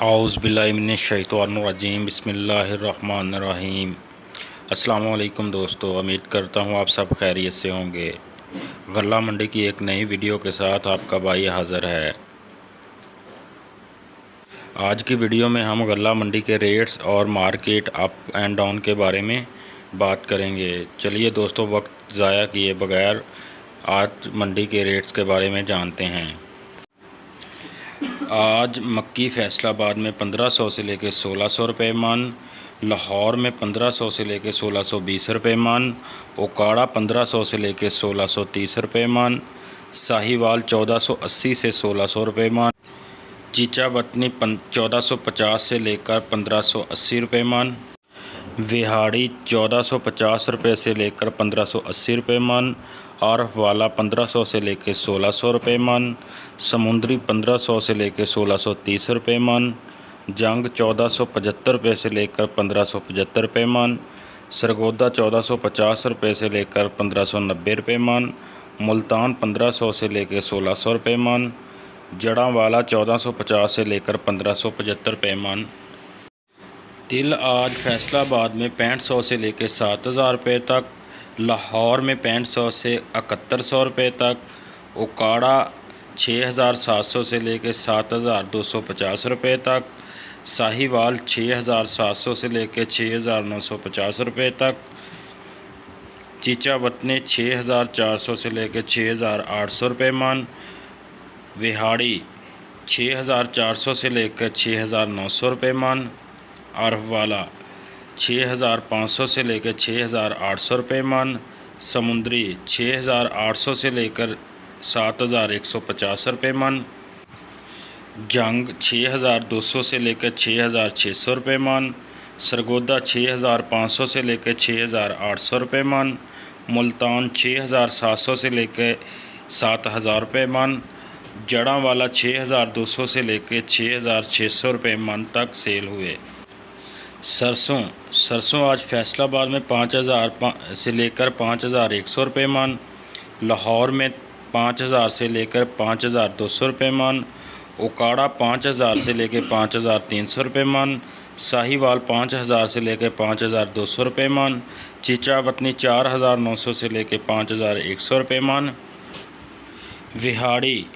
औज़ुबिल्लाहिमिनश्शैतानिर्रजीम बिस्मिल्लाहिर्रहमानिर्रहीम। अस्सलाम वालेकुम दोस्तों, उम्मीद करता हूँ आप सब खैरियत से होंगे। गल्ला मंडी की एक नई वीडियो के साथ आपका भाई हाज़िर है। आज की वीडियो में हम गल्ला मंडी के रेट्स और मार्केट अप एंड डाउन के बारे में बात करेंगे। चलिए दोस्तों, वक्त ज़ाया किए बगैर आज मंडी के रेट्स के बारे में जानते हैं। आज मक्की फैसलाबाद में 1500 से लेकर 1600 रुपये मन, लाहौर में 1500 से लेकर 1620 रुपये मन, ओकाड़ा 1500 से लेकर 1630 रुपये मन, साहिवाल 1480 से 1600 रुपये मन, चीचावतनी 1450 से लेकर 1580 रुपये मन, विहाड़ी 1450 रुपये से लेकर 1580 रुपये मन, आरफ वाला 1500 से लेकर 1600 रुपये मन, समुंदरी 1500 से लेकर 1630 रुपये मन, जंग 1475 रुपये से लेकर 1575 रुपये मन, सरगोदा 1450 रुपये से लेकर 1590 रुपये मन, मुल्तान 1500 से लेकर 1600 रुपये मन, जड़ांवाला 1450 से लेकर 1575 रुपये मन। तिल आज फैसलाबाद में 6500 से लेकर 7000 रुपये तक, लाहौर में 6500 से 7100 रुपये तक, ओकाड़ा 6700 से लेकर 7250 रुपये तक, साहिवाल 6700 से लेकर 6950 रुपये तक, चीचावतनी 6400 से लेकर 6800 रुपये मन, विहाड़ी 6400 से लेकर 6900 रुपये मन, आरफ वाला 6500 से लेकर 6800 रुपये मन, समुंदरी 6800 से लेकर 7150 रुपये मन, जंग 6200 से लेकर 6600 रुपये मन, सरगोदा 6500 से लेकर 6800 रुपये मन, मुल्तान 6700 से लेकर 7000 रुपये मन, जड़ांवाला 6200 से लेकर 6600 रुपये मन तक सेल हुए। सरसों आज फैसलाबाद में 5000 से लेकर 5100 रुपये मन, लाहौर में 5000 से लेकर 5200 रुपये मन, ओकाड़ा 5000 से लेकर 5300 रुपये मन, साहिवाल 5000 से लेकर 5200 रुपये मन, चीचावतनी 4900 से लेकर 5100 रुपये मन, विहाड़ी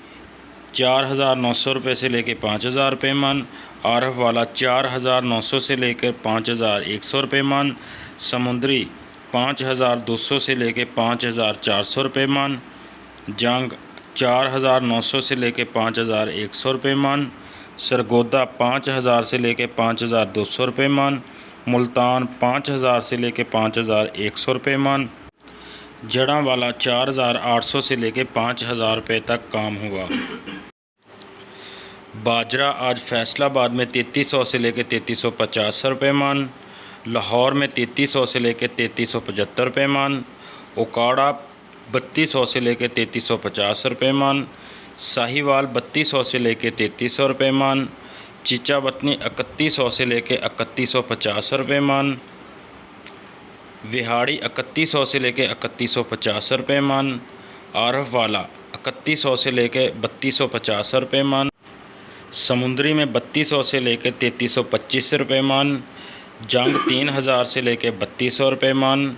4900 रुपये से लेकर 5000 रुपये मन, आरफ वाला 4900 से लेकर 5100 रुपये मन, समुंदरी 5200 से लेकर 5400 रुपये मन, जंग 4900 से लेकर 5100 रुपये मन, सरगोदा 5000 से लेकर 5200 रुपये मन, मुल्तान 5000 से लेकर 5100 रुपये मन, जड़ांवाला 4800 से लेकर 5000 रुपये तक काम हुआ। बाजरा आज फैसलाबाद में 3300 से लेकर 3350 रुपये मन, लाहौर में 3300 से लेकर 3375 रुपये मन, ओकाड़ा 3200 से लेकर 3350 रुपये मन, साहिवाल 3200 से लेकर 3300 रुपये मन, चीचावतनी 3100 से लेकर 3150 रुपये मन, विहाड़ी 3100 से लेकर 3150 रुपये मन, आरफ वाला 3100 से लेकर 3250 रुपये मन, समुंदरी में 3200 से लेकर 3325 रुपये मन, जंग 3000 से लेकर 3200 रुपये मन,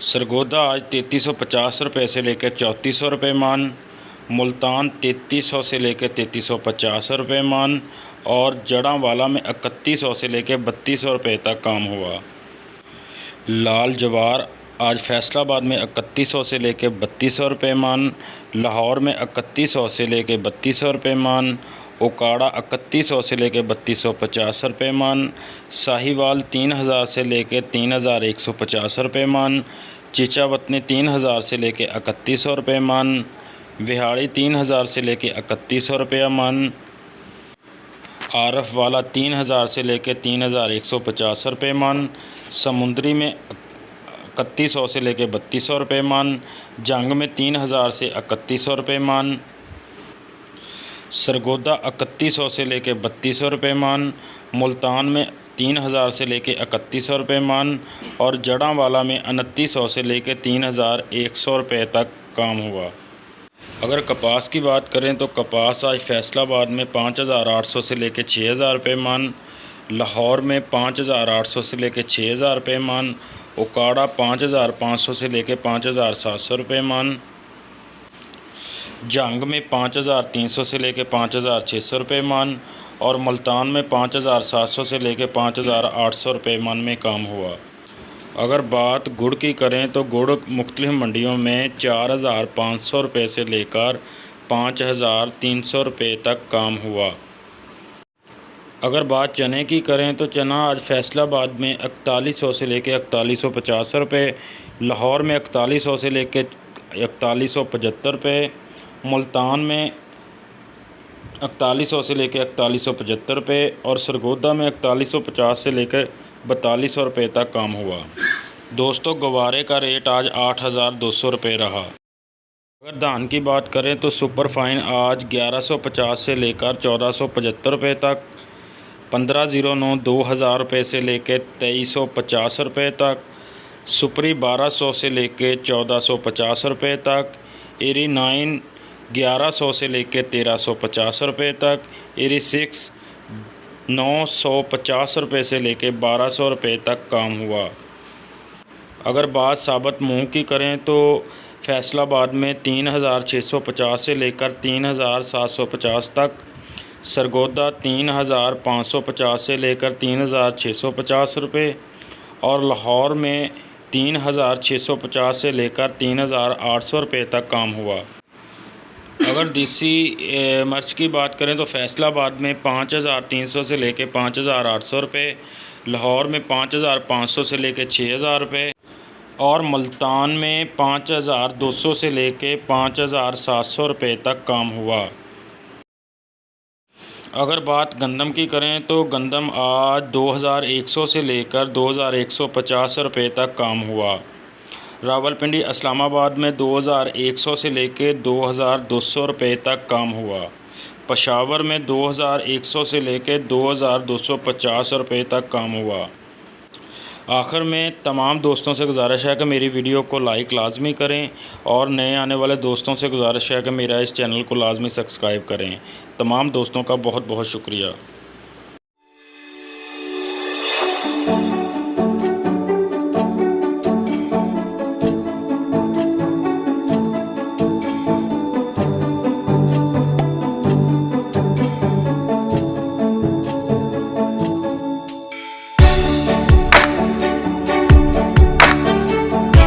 सरगोदा आज 3350 रुपये से लेकर 3400 रुपये मन, मुल्तान 3300 से लेकर 3350 रुपये मन, और जड़ांवाला में 3100 से लेकर 3200 रुपये तक काम हुआ। लाल जवार आज फैसलाबाद में 3100 से लेकर 3200 रुपये मन, लाहौर में 3100 से लेकर 3200 रुपये मन, ओकाड़ा 3100 से लेकर 3250 रुपये मन, साहिवाल 3000 से लेकर 3150 रुपये मन, चीचावतनी 3000 से लेकर 3100 रुपये मन, विहाड़ी 3000 से लेकर 3100 रुपये मन, आरफ वाला 3000 से लेकर 3150 रुपये मन, समुंदरी में 3100 से लेकर 3200 रुपये मन, जंग में 3000 से 3100 रुपये मन, सरगोदा 3100 से लेकर 3200 रुपये मन, मुल्तान में 3000 से लेकर 3100 रुपये मन, और जड़ांवाला में 2900 से लेकर 3100 रुपये तक काम हुआ। अगर कपास की बात करें तो कपास आज फैसलाबाद में 5,800 से लेकर 6,000 रुपये मन, लाहौर में 5,800 से लेकर 6,000 रुपये मन, उकाड़ा 5,500 से लेकर 5,700 रुपये मन, जंग में 5,300 से लेकर 5,600 रुपये मन और मुल्तान में 5,700 से लेकर 5,800 रुपये मन में काम हुआ। अगर बात गुड़ की करें तो गुड़ मुख्तलिफ मंडियों में 4,500 रुपये से लेकर 5,300 रुपये तक काम हुआ। अगर बात चने की करें तो चना आज फैसलाबाद में 4100 से लेकर 4150 रुपये, लाहौर में 4100 से लेकर 4175 रुपये, मुल्तान में 4100 से लेकर 4175 रुपये और सरगोदा में 4150 से लेकर 4200 रुपये तक काम हुआ। दोस्तों, गवारे का रेट आज 8,200 रुपये रहा। अगर धान की बात करें तो सुपर फाइन आज 1150 से लेकर 1475 रुपये तक, 1509 रुपये से लेकर 2350 रुपये तक, सुपरी 1200 से लेकर 1450 रुपये तक, एरी 9 1100 से लेकर 1350 रुपये तक, एरी 6 950 रुपये से लेकर 1200 रुपये तक काम हुआ। अगर बात साबुत मूंग की करें तो फैसलाबाद में 3,650 से लेकर 3,750 तक, सरगोदा 3,550 से लेकर 3,650 रुपये और लाहौर में 3,650 से लेकर 3,800 रुपये तक काम हुआ। अगर देसी मिर्च की बात करें तो फैसलाबाद में 5,300 से लेकर 5,800 रुपये, लाहौर में 5,500 से लेकर 6,000 रुपये और मुल्तान में 5,200 से लेकर 5,700 रुपये तक काम हुआ। अगर बात गंदम की करें तो गंदम आज 2,100 से लेकर 2,150 रुपये तक काम हुआ। रावलपिंडी इस्लामाबाद में 2,100 से लेकर 2,200 रुपये तक काम हुआ। पेशावर में 2,100 से लेकर 2,250 रुपये तक काम हुआ। आखिर में तमाम दोस्तों से गुजारिश है कि मेरी वीडियो को लाइक लाजमी करें और नए आने वाले दोस्तों से गुजारिश है कि मेरा इस चैनल को लाजमी सब्सक्राइब करें। तमाम दोस्तों का बहुत बहुत शुक्रिया।